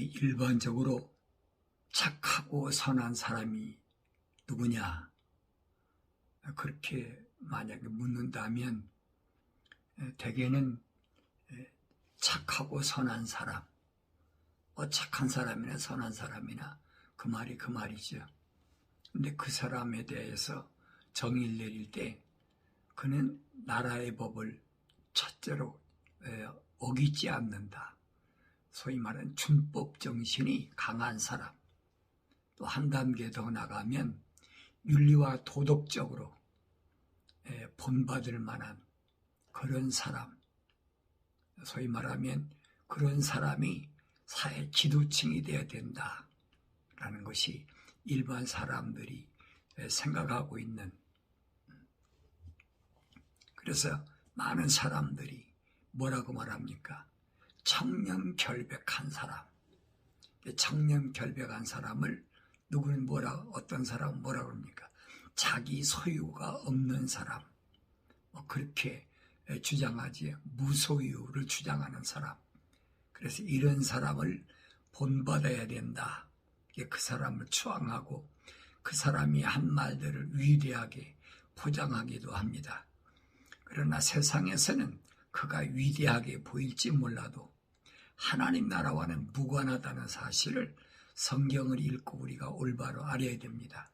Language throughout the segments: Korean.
일반적으로 착하고 선한 사람이 누구냐? 그렇게 만약에 묻는다면 대개는 착하고 선한 사람, 착한 사람이나 선한 사람이나 그 말이 그 말이죠. 근데 그 사람에 대해서 정의를 내릴 때 그는 나라의 법을 첫째로 어기지 않는다. 소위 말하는 준법 정신이 강한 사람. 또 한 단계 더 나가면 윤리와 도덕적으로 본받을 만한 그런 사람. 소위 말하면 그런 사람이 사회 지도층이 되어야 된다라는 것이 일반 사람들이 생각하고 있는. 그래서 많은 사람들이 뭐라고 말합니까? 청렴결백한 사람. 청렴결백한 사람을 누구는 어떤 사람은 뭐라고 합니까? 자기 소유가 없는 사람. 그렇게 주장하지. 무소유를 주장하는 사람. 그래서 이런 사람을 본받아야 된다. 그 사람을 추앙하고 그 사람이 한 말들을 위대하게 포장하기도 합니다. 그러나 세상에서는 그가 위대하게 보일지 몰라도 하나님 나라와는 무관하다는 사실을 성경을 읽고 우리가 올바로 알아야 됩니다.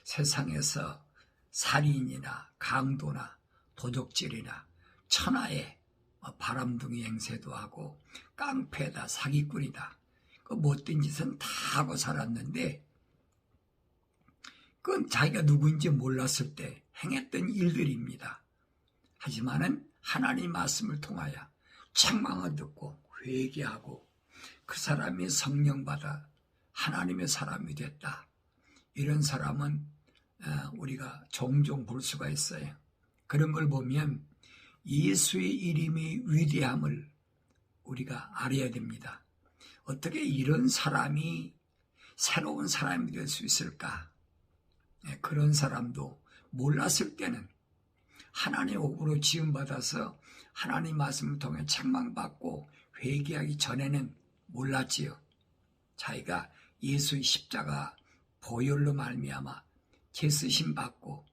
세상에서 살인이나 강도나 도적질이나 천하에 바람둥이 행세도 하고 깡패다 사기꾼이다. 그 못된 짓은 다 하고 살았는데 그건 자기가 누구인지 몰랐을 때 행했던 일들입니다. 하지만은 하나님 말씀을 통하여 책망을 듣고 회개하고 그 사람이 성령받아 하나님의 사람이 됐다. 이런 사람은 우리가 종종 볼 수가 있어요. 그런 걸 보면 예수의 이름의 위대함을 우리가 알아야 됩니다. 어떻게 이런 사람이 새로운 사람이 될 수 있을까? 그런 사람도 몰랐을 때는 하나님의 복으로 지음받아서 하나님 말씀을 통해 책망받고 회개하기 전에는 몰랐지요. 자기가 예수의 십자가 보혈로 말미암아 죄쓰심 받고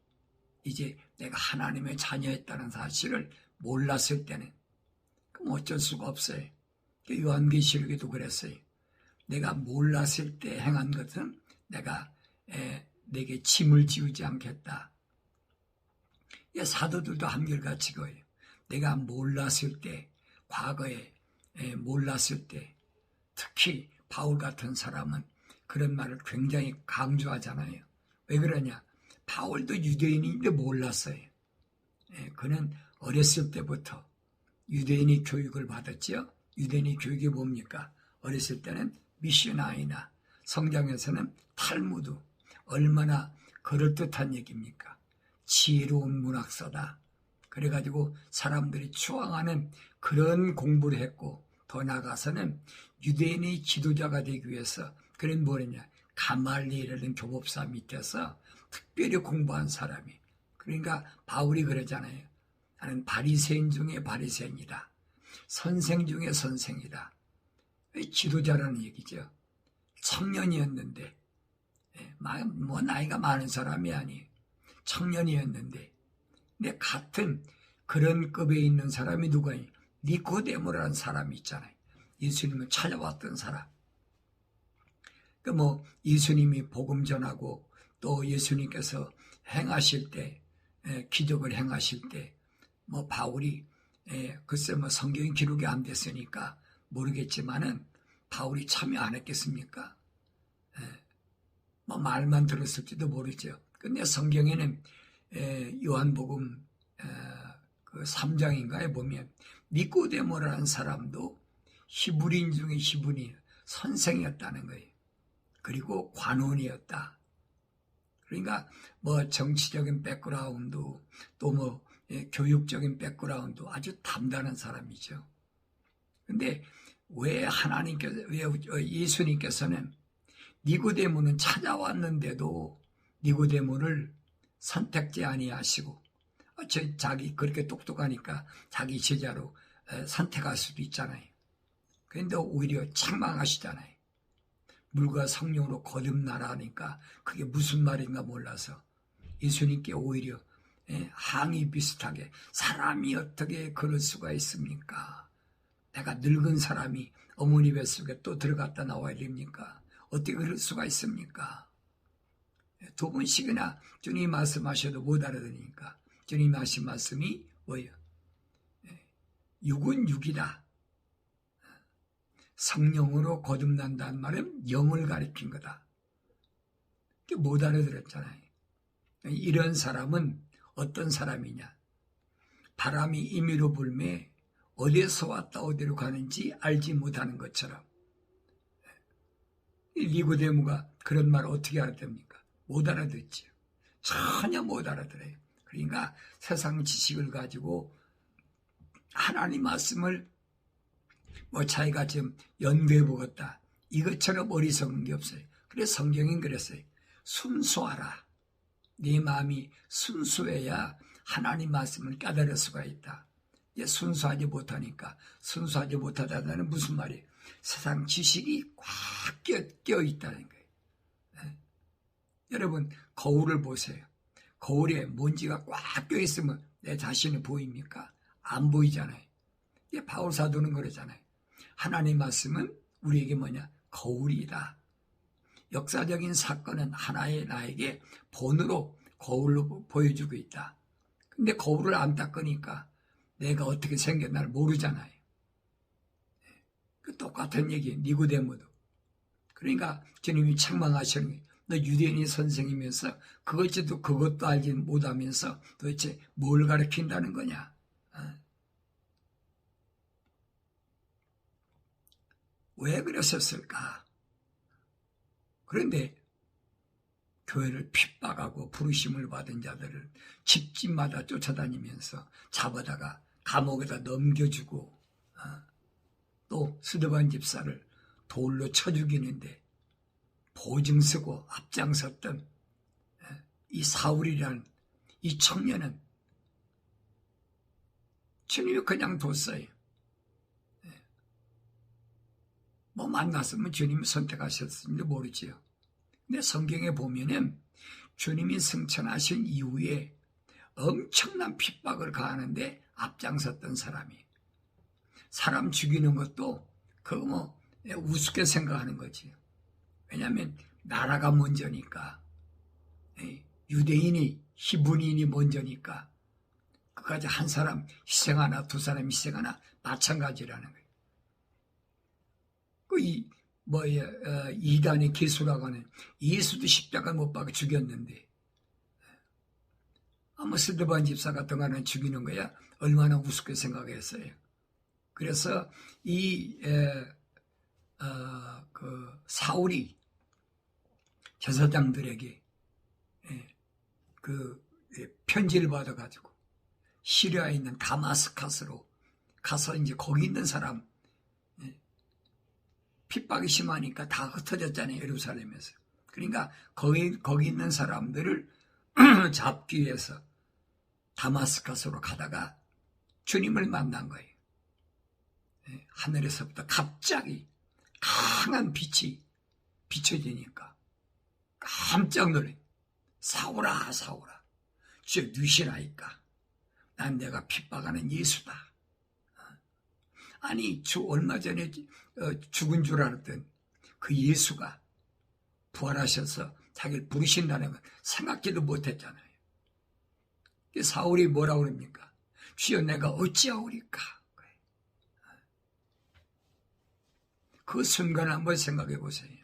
이제 내가 하나님의 자녀였다는 사실을 몰랐을 때는 그럼 어쩔 수가 없어요. 요한계시록에도 그랬어요. 내가 몰랐을 때 행한 것은 내가 내게 짐을 지우지 않겠다. 사도들도 한결같이 거예요. 내가 몰랐을 때, 과거에 몰랐을 때, 특히 바울 같은 사람은 그런 말을 굉장히 강조하잖아요. 왜 그러냐? 바울도 유대인인데 몰랐어요. 그는 어렸을 때부터 유대인이 교육을 받았죠. 유대인이 교육이 뭡니까? 어렸을 때는 미시나이나 성경에서는 탈무드. 얼마나 그럴듯한 얘기입니까? 지혜로운 문학서다. 그래가지고 사람들이 추앙하는 그런 공부를 했고 더 나아가서는 유대인의 지도자가 되기 위해서 그런 뭐냐 가말리엘이라는 교법사 밑에서 특별히 공부한 사람이. 그러니까 바울이 그러잖아요. 나는 바리새인 중에 바리새인이다. 선생 중에 선생이다. 지도자라는 얘기죠. 청년이었는데 뭐 나이가 많은 사람이 아니에요. 청년이었는데 근데 같은 그런 급에 있는 사람이 누구예요? 니고데모라는 사람이 있잖아요. 예수님을 찾아왔던 사람. 예수님이 복음 전하고 또 예수님께서 행하실 때 기적을 행하실 때 바울이 글쎄 성경이 기록이 안 됐으니까 모르겠지만은 바울이 참여 안 했겠습니까? 말만 들었을지도 모르죠. 근데 성경에는 요한복음 그 3장인가에 보면 니고데모라는 사람도 히브리인 중에 히브리인 선생이었다는 거예요. 그리고 관원이었다. 그러니까 정치적인 백그라운드 또 교육적인 백그라운드 아주 담대한 사람이죠. 근데 왜 예수님께서는 니고데모는 찾아왔는데도 니고데모를 선택지 아니하시고 자기 그렇게 똑똑하니까 자기 제자로 선택할 수도 있잖아요. 그런데 오히려 책망하시잖아요. 물과 성령으로 거듭나라 하니까 그게 무슨 말인가 몰라서 예수님께 오히려 항의 비슷하게 사람이 어떻게 그럴 수가 있습니까? 내가 늙은 사람이 어머니 뱃속에 또 들어갔다 나와야 됩니까? 어떻게 그럴 수가 있습니까? 두 번씩이나 주님이 말씀하셔도 못 알아들으니까 주님이 하신 말씀이 뭐예요? 육은 육이다. 성령으로 거듭난다는 말은 영을 가리킨 거다. 못 알아들었잖아요. 이런 사람은 어떤 사람이냐? 바람이 임의로 불매 어디에서 왔다 어디로 가는지 알지 못하는 것처럼. 니고데모가 그런 말을 어떻게 알아듣습니까? 못 알아듣지요. 전혀 못 알아들어요. 그러니까 세상 지식을 가지고 하나님 말씀을 자기가 지금 연구해 보겠다. 이것처럼 어리석은 게 없어요. 그래서 성경은 그랬어요. 순수하라. 네 마음이 순수해야 하나님 말씀을 깨달을 수가 있다. 이제 순수하지 못하니까 순수하지 못하다는 무슨 말이에요? 세상 지식이 꽉 껴 있다는 거예요. 네. 여러분 거울을 보세요. 거울에 먼지가 꽉 껴 있으면 내 자신이 보입니까? 안 보이잖아요. 이게 바울 사도는 그러잖아요. 하나님 말씀은 우리에게 뭐냐? 거울이다. 역사적인 사건은 하나의 나에게 본으로 거울로 보여주고 있다. 근데 거울을 안 닦으니까 내가 어떻게 생겼나를 모르잖아요. 그 똑같은 얘기, 니고데모도. 그러니까 주님이 책망하시는 게 너 유대인이 선생이면서 그것도 알지 못하면서 도대체 뭘 가르친다는 거냐? 왜 그러셨을까? 그런데 교회를 핍박하고 부르심을 받은 자들을 집집마다 쫓아다니면서 잡아다가 감옥에다 넘겨주고 또 스데반 집사를 돌로 쳐 죽이는데 보증 서고 앞장섰던 이 사울이라는 이 청년은 주님이 그냥 뒀어요. 뭐 만났으면 주님이 선택하셨을지 모르지요. 근데 성경에 보면은 주님이 승천하신 이후에 엄청난 핍박을 가하는데 앞장섰던 사람이 사람 죽이는 것도 그거 뭐 우습게 생각하는 거지. 왜냐하면 나라가 먼저니까 유대인이 히브리인이 먼저니까 그까지 한 사람 희생하나 두 사람 희생하나 마찬가지라는 거예요. 이단의 개수라고 하는 예수도 십자가를 못 박아 죽였는데 스데반 집사 같은 거는 죽이는 거야 얼마나 우습게 생각했어요. 그래서 사울이 제사장들에게 편지를 받아가지고 시리아에 있는 다마스카스로 가서 이제 거기 있는 사람 핍박이 심하니까 다 흩어졌잖아요. 예루살렘에서. 그러니까 거기 있는 사람들을 잡기 위해서 다마스카스로 가다가 주님을 만난 거예요. 하늘에서부터 갑자기 강한 빛이 비춰지니까 깜짝 놀래. 사울아 사울아 주여 누시나이까? 난 내가 핍박하는 예수다. 아니 얼마 전에 죽은 줄 알았던 그 예수가 부활하셔서 자기를 부르신다는 건 생각지도 못했잖아요. 사울이 뭐라고 그럽니까? 주여 내가 어찌하오리까? 그 순간 한번 생각해 보세요.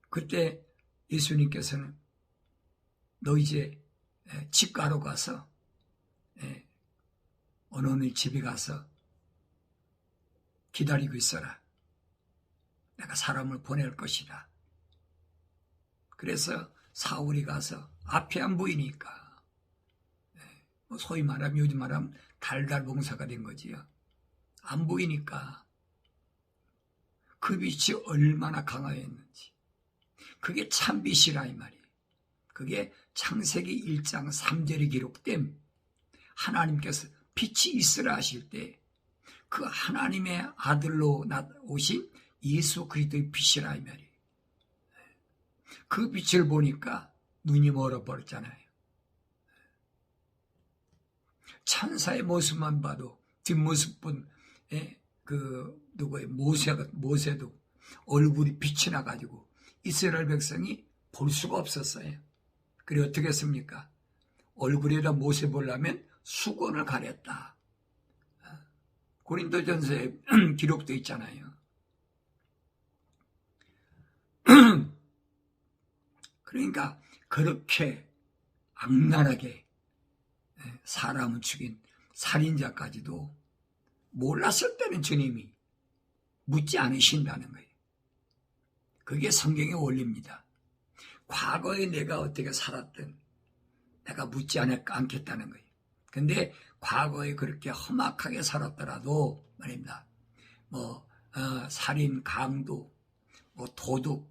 그때 예수님께서는 너 이제 집가로 가서 어느 집에 가서 기다리고 있어라. 내가 사람을 보낼 것이다. 그래서 사울이 가서 앞이 안 보이니까 소위 말하면 요즘 말하면 달달 봉사가 된 거지요. 안 보이니까 그 빛이 얼마나 강하였는지 그게 참빛이라 이 말이에요. 그게 창세기 1장 3절에 기록된 하나님께서 빛이 있으라 하실 때 그 하나님의 아들로 오신 예수 그리스도의 빛이라 이 말이에요. 그 빛을 보니까 눈이 멀어버렸잖아요. 천사의 모습만 봐도 뒷모습은 누구예요? 모세도 얼굴이 빛이 나가지고 이스라엘 백성이 볼 수가 없었어요. 그래 어떻게 했습니까? 얼굴에다 모세 보려면 수건을 가렸다. 고린도전서에 기록되어 있잖아요. 그러니까 그렇게 악랄하게 사람을 죽인 살인자까지도 몰랐을 때는 주님이 묻지 않으신다는 거예요. 그게 성경의 원리입니다. 과거에 내가 어떻게 살았든 내가 묻지 않겠다는 거예요. 근데 과거에 그렇게 험악하게 살았더라도 말입니다. 살인, 강도, 도둑,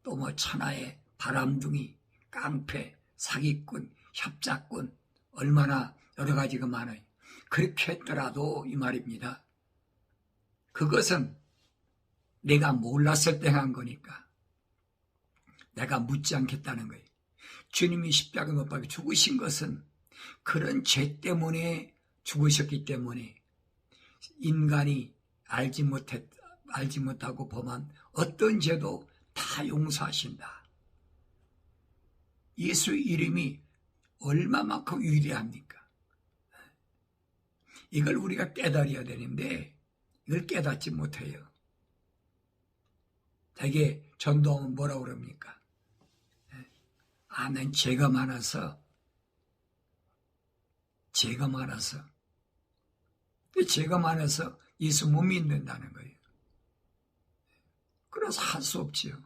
또 천하의 바람둥이, 깡패, 사기꾼, 협작꾼, 얼마나 여러 가지가 많아요. 그렇게 했더라도 이 말입니다. 그것은 내가 몰랐을 때 한 거니까 내가 묻지 않겠다는 거예요. 주님이 십자가 못 박혀 죽으신 것은 그런 죄 때문에 죽으셨기 때문에 인간이 알지 못하고 범한 어떤 죄도 다 용서하신다. 예수 이름이 얼마만큼 위대합니까? 이걸 우리가 깨달아야 되는데 이걸 깨닫지 못해요. 되게 전도하면 뭐라고 그럽니까? 난 죄가 많아서 예수 못 믿는다는 거예요. 그래서 할 수 없지요.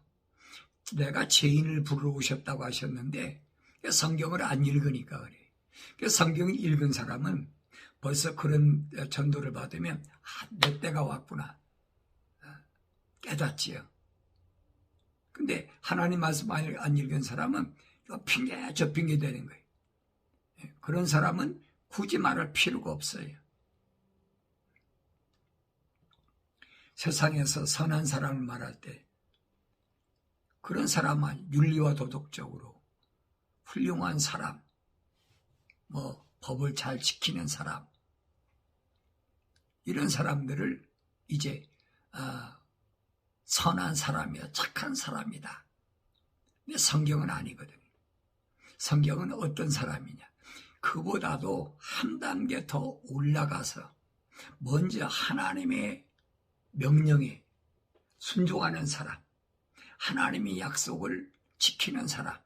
내가 죄인을 부르러 오셨다고 하셨는데 성경을 안 읽으니까 그래. 성경을 읽은 사람은 벌써 그런 전도를 받으면 내 때가 왔구나 깨닫지요. 근데 하나님 말씀 안 읽은 사람은 핑계 저 핑계 되는 거예요. 그런 사람은 굳이 말할 필요가 없어요. 세상에서 선한 사람을 말할 때 그런 사람은 윤리와 도덕적으로 훌륭한 사람, 법을 잘 지키는 사람, 이런 사람들을 이제 선한 사람이야, 착한 사람이다. 근데 성경은 아니거든요. 성경은 어떤 사람이냐? 그보다도 한 단계 더 올라가서 먼저 하나님의 명령에 순종하는 사람, 하나님의 약속을 지키는 사람,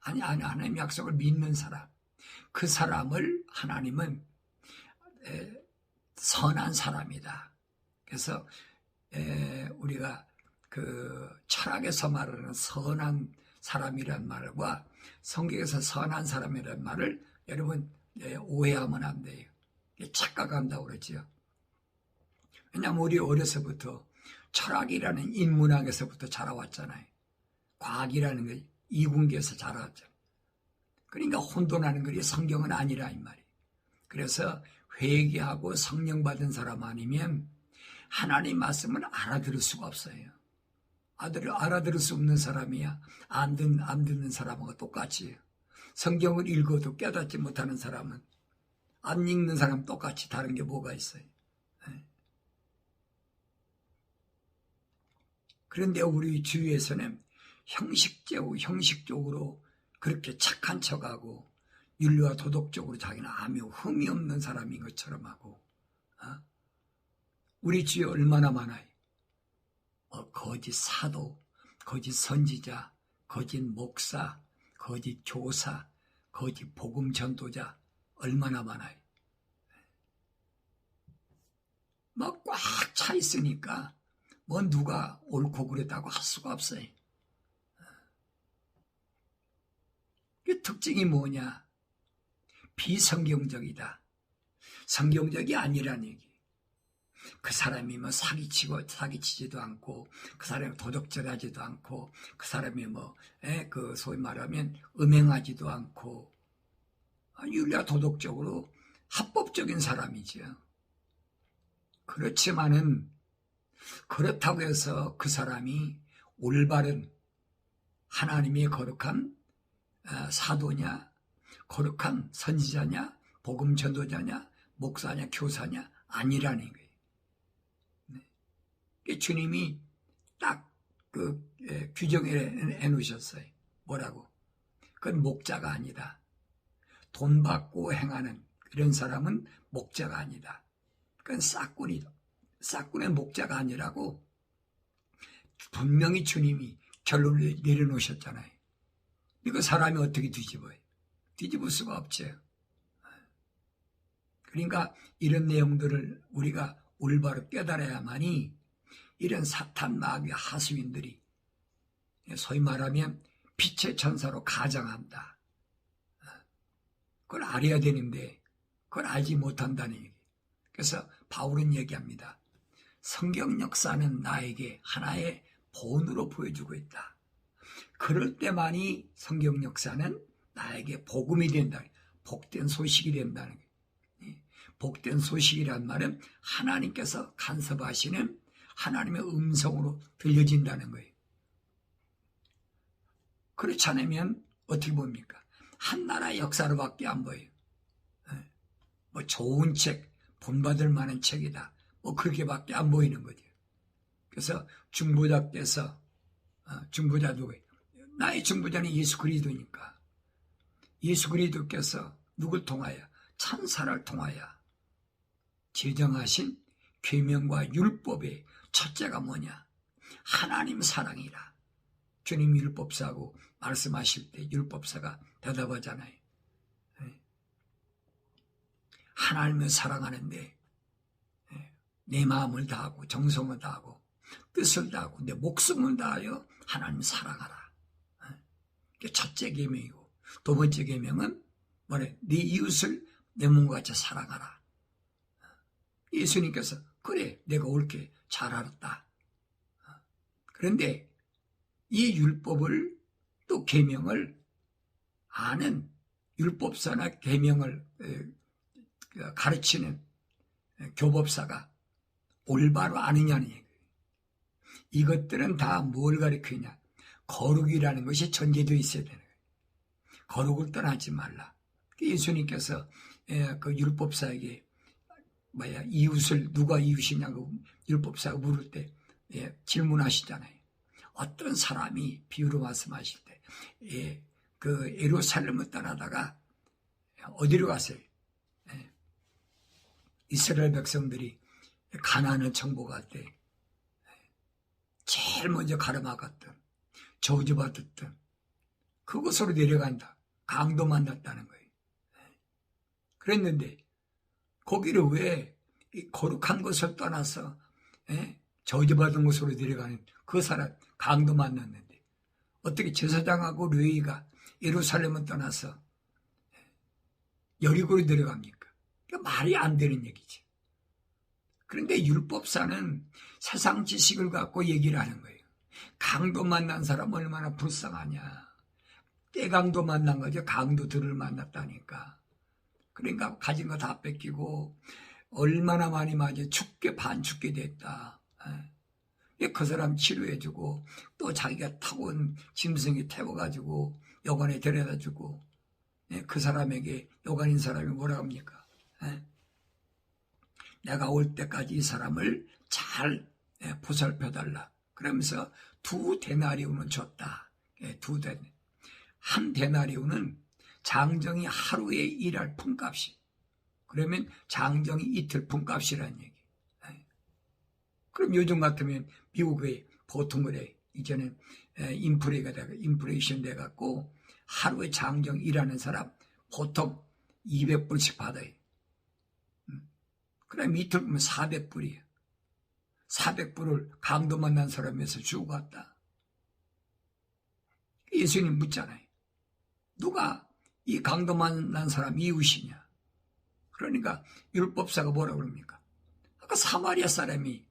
하나님의 약속을 믿는 사람, 그 사람을 하나님은 선한 사람이다. 그래서 우리가 그 철학에서 말하는 선한 사람이란 말과 성경에서 선한 사람이란 말을 여러분 오해하면 안 돼요. 착각한다고 그러죠. 왜냐하면 우리 어려서부터 철학이라는 인문학에서부터 자라왔잖아요. 과학이라는 게 이군계에서 자라왔잖아요. 그러니까 혼돈하는 것이 성경은 아니라 이 말이에요. 그래서 회개하고 성령 받은 사람 아니면 하나님 말씀을 알아들을 수가 없어요. 알아들을 수 없는 사람이야 안 듣는 사람하고 똑같이 성경을 읽어도 깨닫지 못하는 사람은 안 읽는 사람 똑같이 다른 게 뭐가 있어요. 그런데 우리 주위에서는 형식적으로 그렇게 착한 척하고 윤리와 도덕적으로 자기는 아무 흠이 없는 사람인 것처럼 하고 우리 주위에 얼마나 많아요. 거짓 사도, 거짓 선지자, 거짓 목사, 거짓 교사, 거짓 복음 전도자 얼마나 많아요. 막 꽉 차 있으니까 누가 옳고 그랬다고 할 수가 없어요. 그 특징이 뭐냐? 비성경적이다. 성경적이 아니라는 얘기. 그 사람이 사기치지도 않고, 그 사람이 도덕질하지도 않고, 그 사람이 소위 말하면 음행하지도 않고, 윤리와 도덕적으로 합법적인 사람이죠. 그렇지만은 그렇다고 해서 그 사람이 올바른 하나님의 거룩한 사도냐, 거룩한 선지자냐, 복음 전도자냐, 목사냐, 교사냐 아니라는 거예요. 네. 주님이 딱 그 규정해 놓으셨어요. 뭐라고? 그건 목자가 아니다. 돈 받고 행하는 이런 사람은 목자가 아니다. 그건 싹꾼이다. 싹꾼의 목자가 아니라고 분명히 주님이 결론을 내려놓으셨잖아요. 이거 사람이 어떻게 뒤집어요? 뒤집을 수가 없죠. 그러니까 이런 내용들을 우리가 올바로 깨달아야만이 이런 사탄 마귀 하수인들이 소위 말하면 빛의 천사로 가장합니다. 그걸 알아야 되는데 그걸 알지 못한다는 얘기. 그래서 바울은 얘기합니다. 성경 역사는 나에게 하나의 본으로 보여주고 있다. 그럴 때만이 성경 역사는 나에게 복음이 된다. 복된 소식이 된다는 거예요. 복된 소식이란 말은 하나님께서 간섭하시는 하나님의 음성으로 들려진다는 거예요. 그렇지 않으면 어떻게 봅니까? 한 나라의 역사로밖에 안 보여요. 뭐 좋은 책, 본받을 만한 책이다. 뭐 그렇게밖에 안 보이는 거죠. 그래서 중보자께서 중보자 누구예요? 나의 중보자는 예수 그리스도니까 예수 그리스도께서 누굴 통하여? 천사를 통하여 제정하신 계명과 율법의 첫째가 뭐냐? 하나님 사랑이라. 주님 율법사하고 말씀하실 때 율법사가 대답하잖아요. 하나님을 사랑하는데 내 마음을 다하고 정성을 다하고 뜻을 다하고 내 목숨을 다하여 하나님 사랑하라. 그게 첫째 계명이고 두 번째 계명은 뭐래? 네 이웃을 내 몸과 같이 사랑하라. 예수님께서 그래 내가 옳게 잘 알았다. 그런데 이 율법을 또 계명을 아는 율법사나 계명을 가르치는 교법사가 올바로 아느냐는 얘기예요. 이것들은 다 뭘 가르치냐? 거룩이라는 것이 전제되어 있어야 되는 거예요. 거룩을 떠나지 말라. 예수님께서 그 율법사에게 이웃을 누가 이웃이냐고 율법사가 물을 때 질문하시잖아요. 어떤 사람이 비유로 말씀하실 때 그 예루살렘을 떠나다가 어디로 갔어요? 이스라엘 백성들이 가나안을 정복할 때 제일 먼저 가로막았던 저주받았던 그곳으로 내려간다. 강도 만났다는 거예요. 그랬는데 거기를 왜 거룩한 것을 떠나서 저주받은 곳으로 내려가는 그 사람 강도 만났는데 어떻게 제사장하고 레위가 예루살렘을 떠나서 여리고로 내려갑니까? 그러니까 말이 안 되는 얘기지. 그런데 율법사는 세상 지식을 갖고 얘기를 하는 거예요. 강도 만난 사람 얼마나 불쌍하냐. 떼강도 만난 거죠. 강도들을 만났다니까. 그러니까 가진 거 다 뺏기고 얼마나 많이 맞아 죽게 반죽게 됐다. 그 사람 치료해주고 또 자기가 타고 온 짐승이 태워가지고 여관에 데려다주고 그 사람에게 여관인 사람이 뭐라고 합니까? 내가 올 때까지 이 사람을 잘 보살펴달라. 그러면서 2데나리온은 줬다. 한 데나리온은 장정이 하루에 일할 품값이. 그러면 장정이 이틀 품값이라는 얘기. 그럼 요즘 같으면 미국의 보통 그래. 이제는 인플레이션 돼갖고 하루에 장정 일하는 사람 보통 200불씩 받아요. 그럼 이틀 보면 400불이에요. 400불을 강도 만난 사람에서 주고 갔다. 예수님 묻잖아요. 누가 이 강도 만난 사람 이웃이냐? 그러니까 율법사가 뭐라고 그럽니까? 아까 사마리아 사람이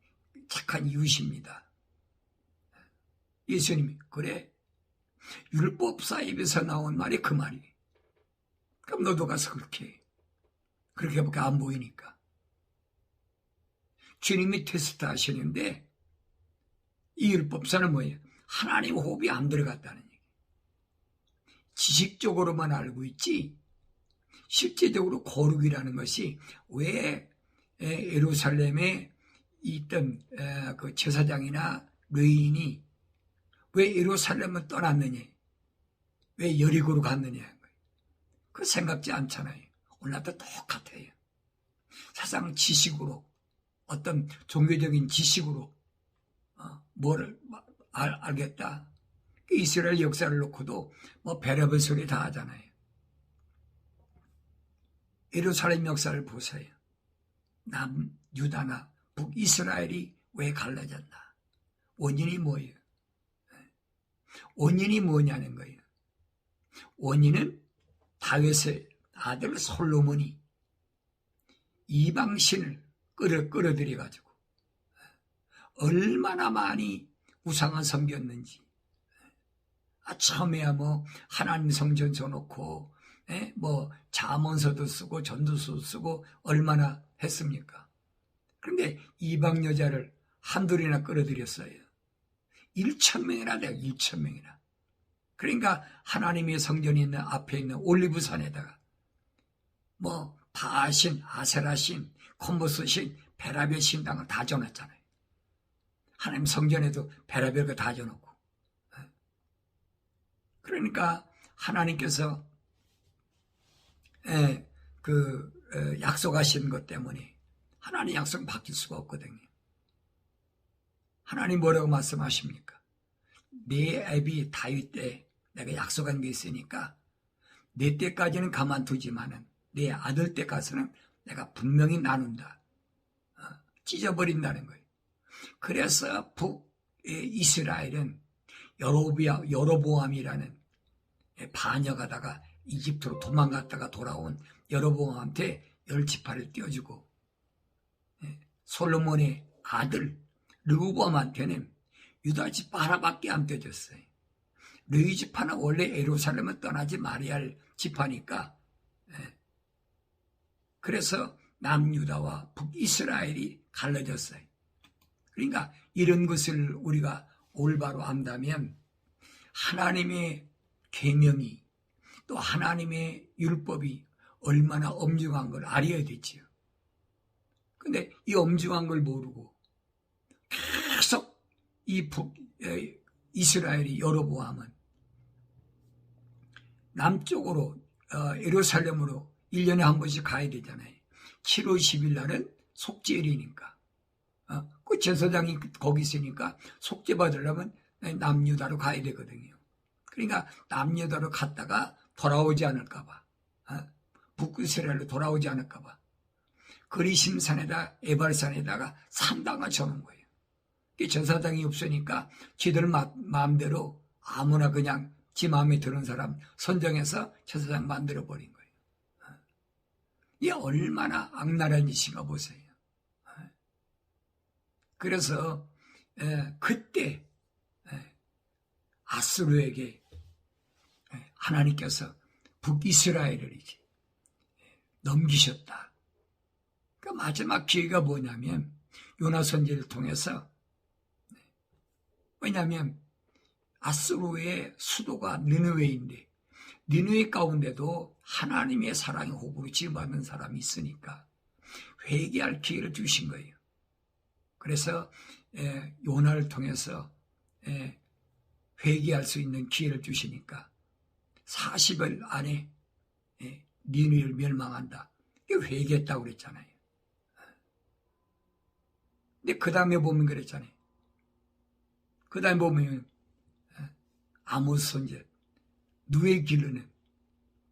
착한 이웃입니다. 예수님이 그래 율법사 입에서 나온 말이 그 말이에요. 그럼 너도 가서 그렇게 밖에 안 보이니까. 주님이 테스트 하시는데 이 율법서는 뭐예요? 하나님 호흡이 안 들어갔다는 얘기. 지식적으로만 알고 있지 실제적으로 거룩이라는 것이 왜 예루살렘에 있던 그 제사장이나 레위인이 왜 예루살렘을 떠났느냐, 왜 여리고로 갔느냐, 그 생각지 않잖아요. 오늘날도 똑같아요. 세상 지식으로, 어떤 종교적인 지식으로 뭐를 알겠다. 이스라엘 역사를 놓고도 뭐 별의별 소리 다 하잖아요. 예루살렘 역사를 보세요. 남유다나 북이스라엘이 왜 갈라졌나? 원인이 뭐예요? 원인이 뭐냐는 거예요. 원인은 다윗의 아들 솔로몬이 이방신을 끌어들여가지고 얼마나 많이 우상을 섬겼는지. 처음에야 뭐 하나님 성전 줘놓고 뭐 잠언서도 쓰고 전도서도 쓰고 얼마나 했습니까? 그런데 이방 여자를 한둘이나 끌어들였어요. 1,000명이나 돼요. 1,000명이나. 그러니까 하나님의 성전이 있는 앞에 있는 올리브산에다가 뭐 바신, 아세라신, 콤보스신, 베라벨 신당을 다 줘놨잖아요. 하나님 성전에도 베라벨 거 다 줘놓고. 그러니까 하나님께서 약속하신 것 때문에 하나님 약속은 바뀔 수가 없거든요. 하나님 뭐라고 말씀하십니까? 내 아비 다윗 때 내가 약속한 게 있으니까 내 때까지는 가만두지만은 내 아들 때 가서는 내가 분명히 나눈다. 찢어버린다는 거예요. 그래서 북이스라엘은 여로보암이라는 반역하다가 이집트로 도망갔다가 돌아온 여로보암한테 10지파를 띄워주고 솔로몬의 아들 르호보암한테는 유다지파 하나밖에 안 떼줬어요. 르이지파는 원래 예루살렘을 떠나지 말아야 할 지파니까. 그래서 남유다와 북이스라엘이 갈라졌어요. 그러니까 이런 것을 우리가 올바로 안다면 하나님의 계명이 또 하나님의 율법이 얼마나 엄중한 걸 알아야 되지요. 근데 이 엄중한 걸 모르고 계속 이 이스라엘이 여로보암은 남쪽으로 예루살렘으로 1년에 한 번씩 가야 되잖아요. 7월 10일 날은 속죄일이니까 그 제사장이 거기 있으니까 속죄 받으려면 남유다로 가야 되거든요. 그러니까 남유다로 갔다가 돌아오지 않을까 봐, 북이스라엘로 돌아오지 않을까 봐 그리심산에다 에발산에다가 산당을 쳐놓은 거예요. 제사장이 없으니까 지들 마음대로 아무나 그냥 지 마음에 드는 사람 선정해서 제사장 만들어버린 거예요. 이게 얼마나 악랄한 짓인가 보세요. 그래서 그때 아수르에게 하나님께서 북이스라엘을 이제 넘기셨다. 그 마지막 기회가 뭐냐면 요나 선지를 통해서, 왜냐하면 아수르의 수도가 느느웨인데 느느웨 가운데도 하나님의 사랑의 호흡으로 지음받는 사람이 있으니까 회개할 기회를 주신 거예요. 그래서 요나를 통해서 회개할 수 있는 기회를 주시니까 40일 안에 니느웨를 멸망한다. 회개했다고 그랬잖아요. 근데 그 다음에 보면 그랬잖아요. 그 다음에 보면 아모스 선지자, 누에 기르는,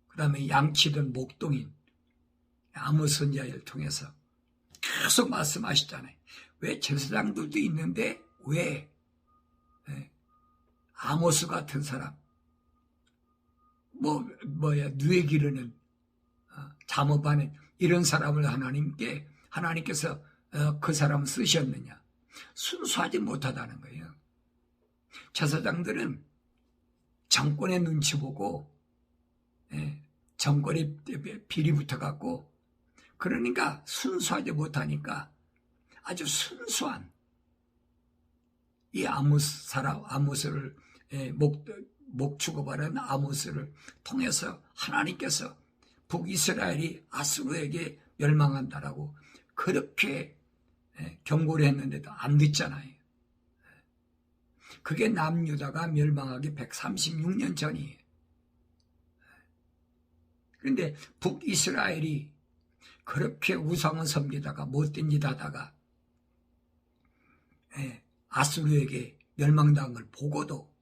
그 다음에 양치던 목동인 아모스 선지자를 통해서 계속 말씀하시잖아요. 왜 제사장들도 있는데 왜 아모스 같은 사람, 누에 기르는, 잠업하는 이런 사람을 하나님께서 그 사람을 쓰셨느냐? 순수하지 못하다는 거예요. 제사장들은 정권의 눈치 보고 정권에 비리 붙어갖고, 그러니까 순수하지 못하니까 아주 순수한 이 아모스를 목 죽어버린 아모스를 통해서 하나님께서 북이스라엘이 아수르에게 멸망한다라고 그렇게 경고를 했는데도 안 듣잖아요. 그게 남유다가 멸망하기 136년 전이에요. 그런데 북이스라엘이 그렇게 우상을 섬기다가 못된 짓 하다가 아수르에게 멸망당한 걸 보고도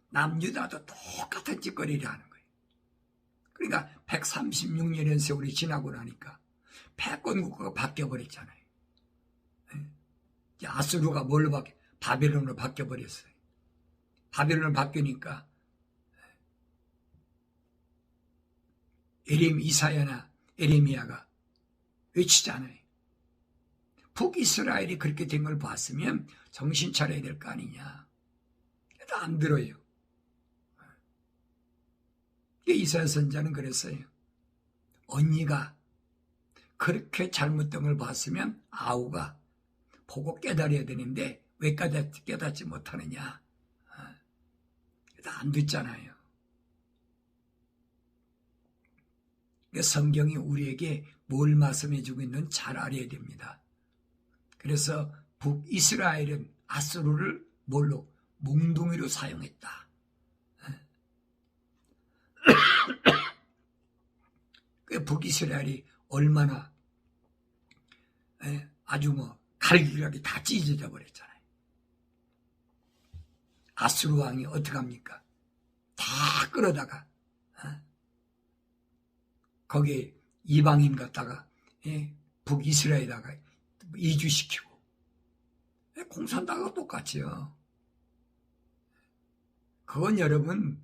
남유다도 똑같은 짓거리를 하는 거예요. 그러니까 136년의 세월이 지나고 나니까 패권 국가가 바뀌어버렸잖아요. 아수르가 뭘로 바벨론으로 바뀌어버렸어요. 바벨론으로 바뀌니까 이사야나 에레미야가 외치잖아요. 북이스라엘이 그렇게 된 걸 봤으면 정신 차려야 될 거 아니냐. 그래도 안 들어요. 이사야 선지자는 그랬어요. 언니가 그렇게 잘못된 걸 봤으면 아우가 보고 깨달아야 되는데 왜 깨닫지 못하느냐. 그래도 안 듣잖아요. 성경이 우리에게 뭘 말씀해주고 있는지 잘 알아야 됩니다. 그래서 북이스라엘은 아수르를 뭘로? 몽둥이로 사용했다. 북이스라엘이 얼마나 아주 갈기갈기 다 찢어져 버렸잖아요. 아수르 왕이 어떡합니까? 다 끌어다가 거기에 이방인 갖다가 북이스라엘에다가 이주시키고 공산당하고 똑같이요. 그건 여러분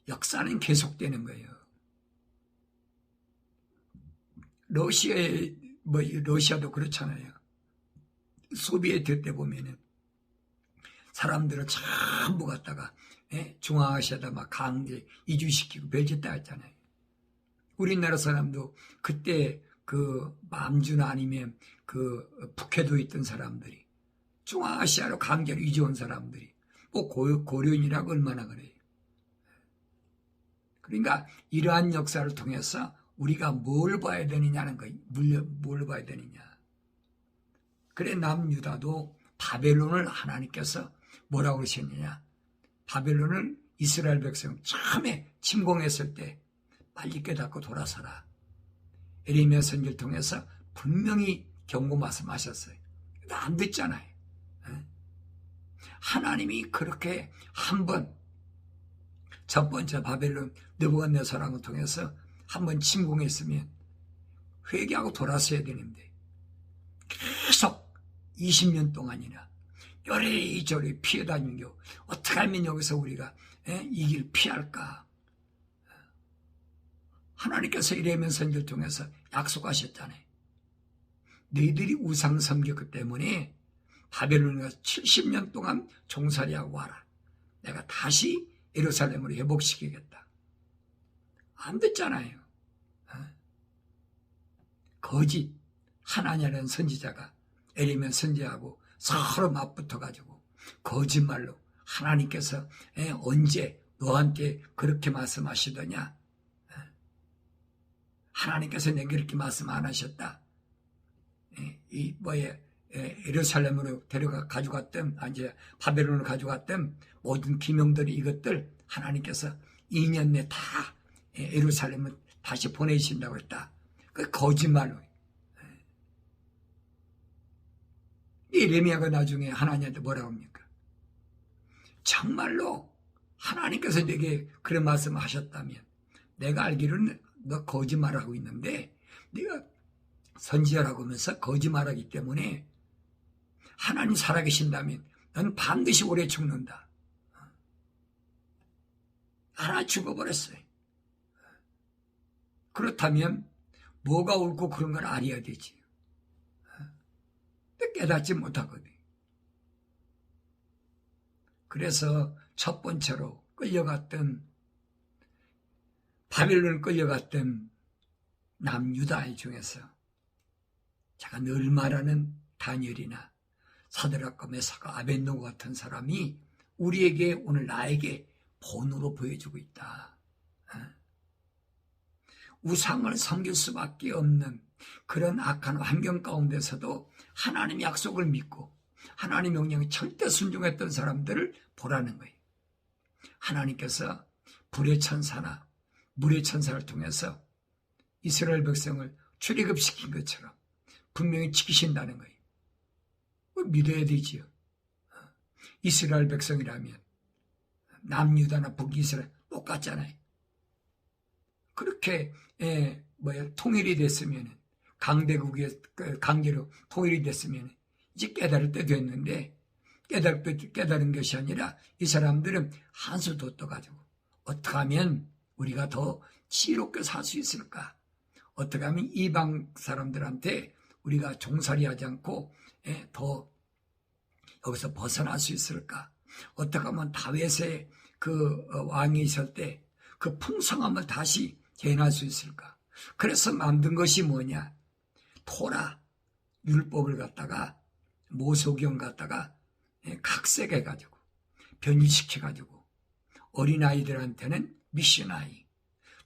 역사는 계속되는 거예요. 러시아도 그렇잖아요. 소비에트 때 보면은 사람들을 전부 갖다가 중앙아시아에다 막 강제 이주시키고 별짓 다 했잖아요. 우리나라 사람도 그때 그 남주나 아니면 그 북해도에 있던 사람들이 중앙아시아로 강제로 이주온 사람들이 고려인이라고 얼마나 그래요. 그러니까 이러한 역사를 통해서 우리가 뭘 봐야 되느냐는 거예요. 뭘 봐야 되느냐. 그래 남유다도 바벨론을 하나님께서 뭐라고 그러셨느냐. 바벨론을 이스라엘 백성 처음에 침공했을 때 빨리 깨닫고 돌아서라. 에레미야 선지를 통해서 분명히 경고 말씀하셨어요. 안 듣잖아요. 하나님이 그렇게 한번 첫 번째 바벨론 느부갓네살을 통해서 한번 침공했으면 회개하고 돌아서야 되는데 계속 20년 동안이나 요리조리 피해 다니고 어떻게 하면 여기서 우리가 이 길 피할까. 하나님께서 이레미야 선지를 통해서 약속하셨잖아요. 너희들이 우상 섬겼기 때문에 바벨론에 가서 70년 동안 종살이하고 와라. 내가 다시 예루살렘으로 회복시키겠다. 안 듣잖아요. 거짓 하나냐라는 선지자가 에레미야 선지자하고 서로 맞붙어가지고 거짓말로 하나님께서 언제 너한테 그렇게 말씀하시더냐. 하나님께서 내게 그렇게 말씀 안 하셨다. 예루살렘으로 가져갔던, 이제 바벨론으로 가져갔던 모든 기명들이 이것들 하나님께서 2년 내 다 예루살렘을 다시 보내신다고 했다. 그 거짓말로. 예레미야가 나중에 하나님한테 뭐라고 합니까? 정말로 하나님께서 내게 그런 말씀을 하셨다면 내가 알기로는 너 거짓말하고 있는데 네가 선지자라고 하면서 거짓말하기 때문에 하나님 살아계신다면 넌 반드시 오래 죽는다. 하나 죽어버렸어요. 그렇다면 뭐가 옳고 그런 걸 알아야 되지. 근데 깨닫지 못하거든. 그래서 첫 번째로 끌려갔던 바벨론 끌려갔던 남유다 중에서 제가 늘 말하는 다니엘이나 사드락과 메사가 아벳노고 같은 사람이 우리에게 오늘 나에게 본으로 보여주고 있다. 우상을 섬길 수밖에 없는 그런 악한 환경 가운데서도 하나님의 약속을 믿고 하나님 명령에 절대 순종했던 사람들을 보라는 거예요. 하나님께서 불의 천사나 물의 천사를 통해서 이스라엘 백성을 출애굽시킨 것처럼 분명히 지키신다는 거예요. 믿어야 되지요. 이스라엘 백성이라면 남유다나 북이스라엘 똑같잖아요. 그렇게 통일이 됐으면 강대국의 강제로 통일이 됐으면 이제 깨달을 때 됐는데 깨달은 것이 아니라 이 사람들은 한수도 떠가지고 어떻게 하면 우리가 더 지혜롭게 살 수 있을까? 어떻게 하면 이방 사람들한테 우리가 종살이하지 않고 더 여기서 벗어날 수 있을까? 어떻게 하면 다윗의 그 왕이 있을 때 그 풍성함을 다시 재현할 수 있을까? 그래서 만든 것이 뭐냐? 토라, 율법을 갖다가 모세오경 갖다가 각색해가지고 변질시켜가지고 어린아이들한테는 미션아이,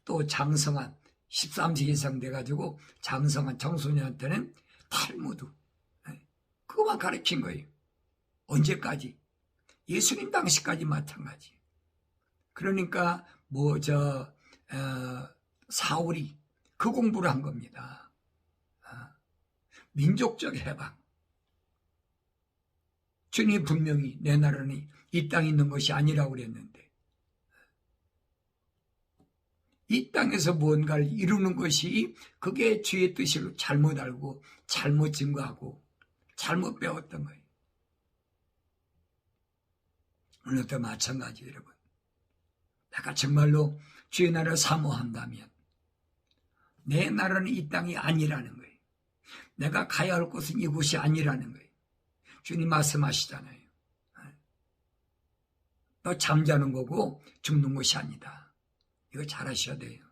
또 장성한 13세 이상 돼가지고 장성한 청소년한테는 탈무드, 그것만 가르친 거예요. 언제까지? 예수님 당시까지 마찬가지. 그러니까 사울이 그 공부를 한 겁니다. 민족적 해방. 주님이 분명히 내 나라는 이 땅에 있는 것이 아니라고 그랬는데 이 땅에서 무언가를 이루는 것이 그게 주의 뜻을 잘못 알고 잘못 증거하고 잘못 배웠던 거예요. 오늘도 마찬가지 여러분. 내가 정말로 주의 나라를 사모한다면 내 나라는 이 땅이 아니라는 거예요. 내가 가야 할 곳은 이곳이 아니라는 거예요. 주님 말씀하시잖아요. 너 잠자는 거고 죽는 것이 아니다. 이거 잘 아셔야 돼요.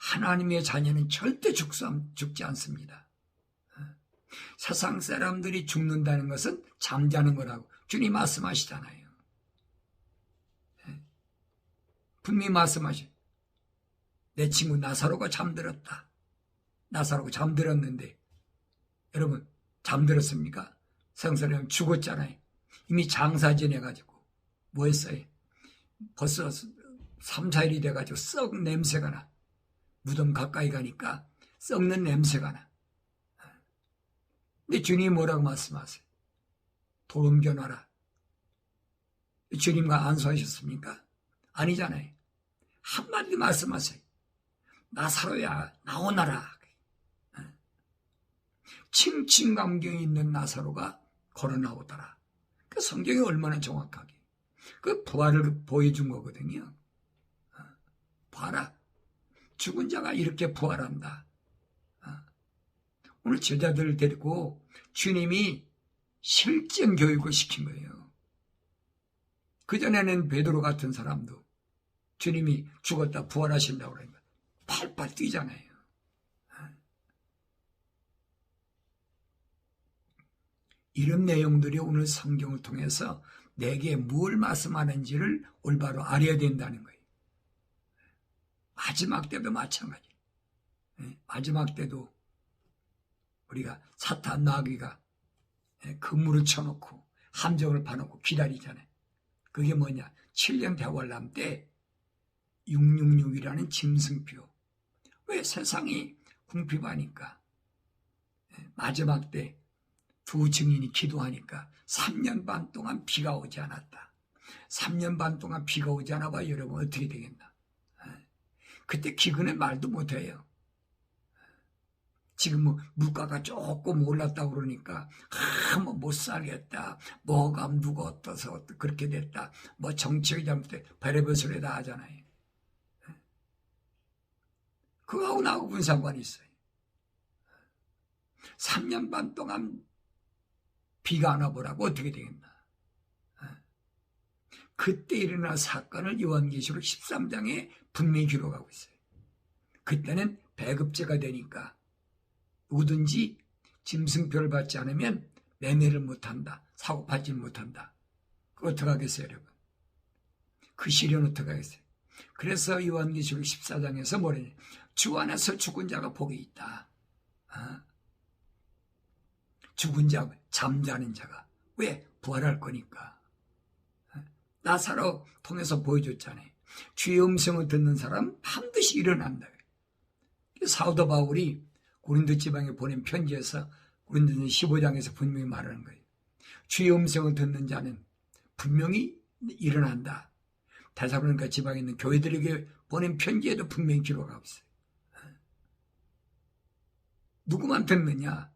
하나님의 자녀는 절대 죽지 않습니다. 세상 사람들이 죽는다는 것은 잠자는 거라고 주님 말씀하시잖아요. 분명히 말씀하셔. 내 친구 나사로가 잠들었다. 나사로가 잠들었는데 여러분 잠들었습니까? 성사령 죽었잖아요. 이미 장사 지내가지고 뭐 했어요? 벌써 3, 4일이 돼가지고 썩 냄새가 나. 무덤 가까이 가니까 썩는 냄새가 나. 근데 주님이 뭐라고 말씀하세요? 돌 옮겨놔라. 주님과 안수하셨습니까? 아니잖아요. 한마디 말씀하세요. 나사로야 나오너라. 칭칭감경이 있는 나사로가 걸어 나오더라. 그 성경이 얼마나 정확하게 그 부활을 보여준 거거든요. 봐라. 죽은 자가 이렇게 부활한다. 오늘 제자들을 데리고 주님이 실전 교육을 시킨 거예요. 그전에는 베드로 같은 사람도 주님이 죽었다 부활하신다고 그러니까 팔팔 뛰잖아요. 이런 내용들이 오늘 성경을 통해서 내게 뭘 말씀하는지를 올바로 알아야 된다는 거예요. 마지막 때도 마찬가지. 마지막 때도 우리가 사탄 마귀가 그물을 쳐놓고 함정을 파놓고 기다리잖아요. 그게 뭐냐? 7년 대환란 때 666이라는 짐승표. 왜 세상이 궁핍하니까 마지막 때 두 증인이 기도하니까 3년 반 동안 비가 오지 않았다. 3년 반 동안 비가 오지 않아 봐 여러분 어떻게 되겠나? 그때 기근에 말도 못해요. 지금 뭐 물가가 조금 올랐다고 그러니까 뭐 못 살겠다. 뭐가 누가 어떠서 그렇게 됐다. 뭐 정치적이 잘못돼 별의별 소리 다 하잖아요. 그거하고 나하고 무슨 상관이 있어요. 3년 반 동안 비가 안 와보라고 어떻게 되겠나. 그때 일어난 사건을 요한계시록 13장에 분명히 기록하고 있어요. 그때는 배급제가 되니까 누구든지 짐승표를 받지 않으면 매매를 못한다. 사고 팔지를 못한다. 그거 어떡하겠어요, 여러분? 그 시련 어떡하겠어요? 그래서 요한계시록 14장에서 뭐래냐? 주 안에서 죽은 자가 복이 있다. 죽은 자, 잠자는 자가. 왜? 부활할 거니까. 나사로 통해서 보여줬잖아요. 주의 음성을 듣는 사람 반드시 일어난다. 사도 바울이 고린도 지방에 보낸 편지에서 고린도전 15장에서 분명히 말하는 거예요. 주의 음성을 듣는 자는 분명히 일어난다. 데살로니가 지방에 있는 교회들에게 보낸 편지에도 분명히 기록하고 있어요. 누구만 듣느냐?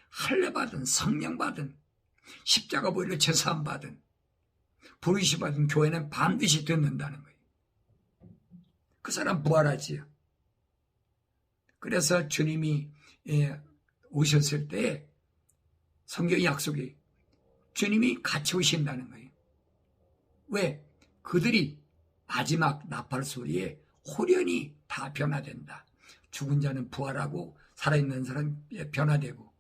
할례 받은, 성령 받은, 십자가 보혈로 제사함 받은, 부르심 받은 교회는 반드시 듣는다는 거예요. 그 사람 부활하지요. 그래서 주님이 오셨을 때 성경 약속이 주님이 같이 오신다는 거예요. 왜? 그들이 마지막 나팔 소리에 홀연히 다 변화된다. 죽은 자는 부활하고 살아있는 사람이 변화되고.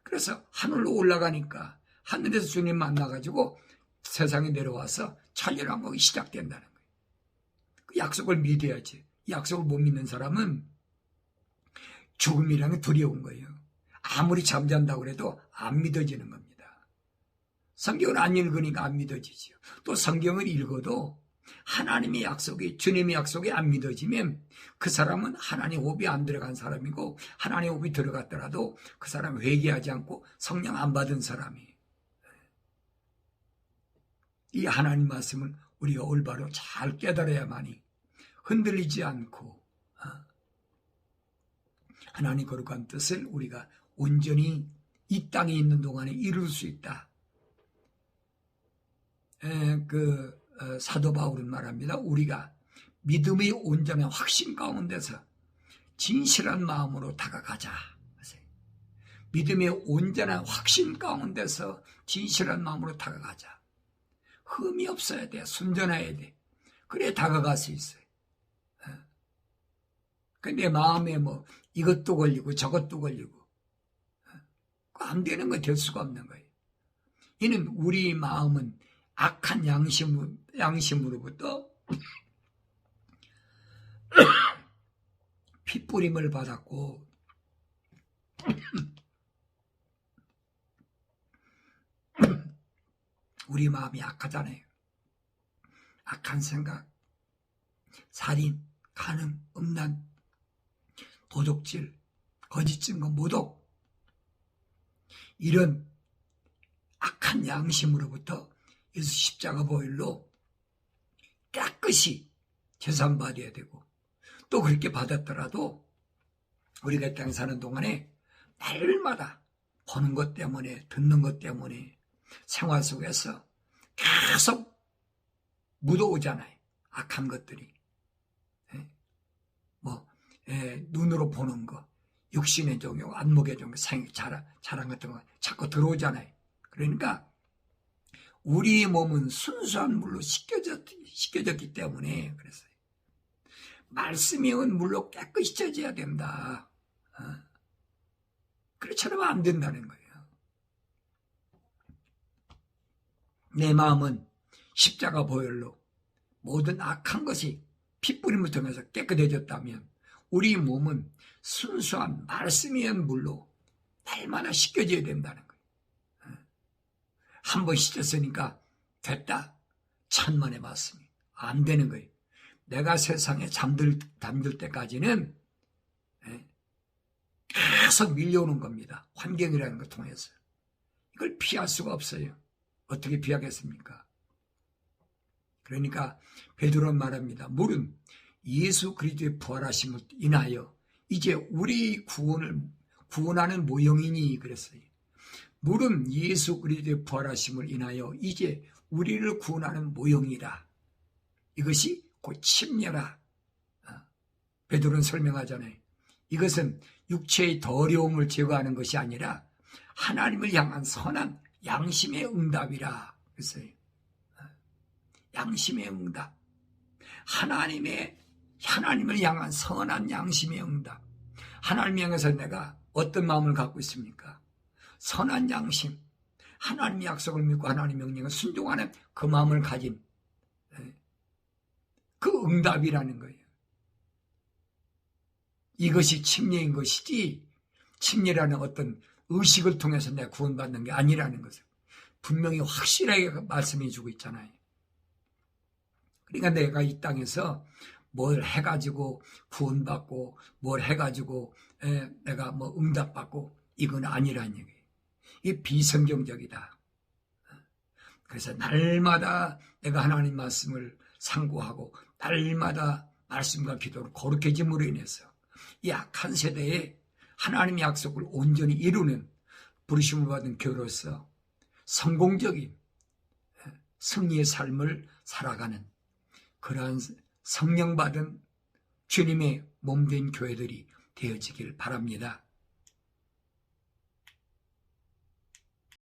그래서 하늘로 올라가니까 하늘에서 주님 만나가지고 세상에 내려와서 천년 왕국이 시작된다는 거예요. 그 약속을 믿어야지. 이 약속을 못 믿는 사람은 죽음이라는 게 두려운 거예요. 아무리 잠잔다고 해도 안 믿어지는 겁니다. 성경을 안 읽으니까 안 믿어지죠. 또 성경을 읽어도 하나님의 약속이, 주님의 약속이 안 믿어지면 그 사람은 하나님 호흡이 안 들어간 사람이고, 하나님 호흡이 들어갔더라도 그 사람 회개하지 않고 성령 안 받은 사람이에요. 이 하나님 말씀을 우리가 올바로 잘 깨달아야만이 흔들리지 않고 하나님 거룩한 뜻을 우리가 온전히 이 땅에 있는 동안에 이룰 수 있다. 사도 바울은 말합니다. 우리가 믿음의 온전한 확신 가운데서 진실한 마음으로 다가가자. 믿음의 온전한 확신 가운데서 진실한 마음으로 다가가자. 흠이 없어야 돼. 순전해야 돼. 그래 다가갈 수 있어요. 근데 마음에 뭐 이것도 걸리고 저것도 걸리고 안 되는 거 될 수가 없는 거예요. 이는 우리 마음은 악한 양심으로부터 핏부림을 받았고 우리 마음이 악하잖아요. 악한 생각, 살인, 간음, 음란, 도둑질, 거짓 증거, 모독, 이런 악한 양심으로부터 예수 십자가 보혈로 깨끗이 제산받아야 되고, 또 그렇게 받았더라도 우리가 이 땅에 사는 동안에 날마다 보는 것 때문에, 듣는 것 때문에 생활 속에서 계속 묻어오잖아요. 악한 것들이. 눈으로 보는 거, 육신의 종교, 안목의 종교, 자랑 같은 거 자꾸 들어오잖아요. 그러니까 우리 몸은 순수한 물로 씻겨졌기 때문에 그랬어요. 말씀이 온 물로 깨끗이 씻어져야 된다. 그렇지 않으면 안 된다는 거예요. 내 마음은 십자가 보혈로 모든 악한 것이 핏부림을 통해서 깨끗해졌다면 우리 몸은 순수한 말씀이 온 물로 날마다 씻겨져야 된다는 거예요. 한 번 씻겼으니까 됐다. 천만의 말씀이 안 되는 거예요. 내가 세상에 잠들 때까지는 계속 밀려오는 겁니다. 환경이라는 걸 통해서. 이걸 피할 수가 없어요. 어떻게 피하겠습니까? 그러니까 베드로는 말합니다. 물은 예수 그리스도의 부활하심을 인하여 이제 우리 구원하는 모형이니 그랬어요. 물은 예수 그리스도의 부활하심을 인하여 이제 우리를 구원하는 모형이라. 이것이 곧 침례라. 베드로는 설명하잖아요. 이것은 육체의 더러움을 제거하는 것이 아니라 하나님을 향한 선한 양심의 응답이라. 그랬어요. 양심의 응답. 하나님을 향한 선한 양심의 응답. 하나님을 향해서 내가 어떤 마음을 갖고 있습니까? 선한 양심. 하나님의 약속을 믿고 하나님의 명령에 순종하는 그 마음을 가진 그 응답이라는 거예요. 이것이 침례인 것이지 침례라는 어떤 의식을 통해서 내가 구원받는 게 아니라는 것을 분명히 확실하게 말씀해 주고 있잖아요. 그러니까 내가 이 땅에서 뭘 해가지고 구원받고 뭘 해가지고 내가 뭐 응답받고 이건 아니라는 얘기예요. 이게 비성경적이다. 그래서 날마다 내가 하나님 말씀을 상고하고 날마다 말씀과 기도로 거룩해짐으로 인해서 이 악한 세대에 하나님의 약속을 온전히 이루는 부르심을 받은 교로서 성공적인 승리의 삶을 살아가는 그러한 성령받은 주님의 몸된 교회들이 되어지길 바랍니다.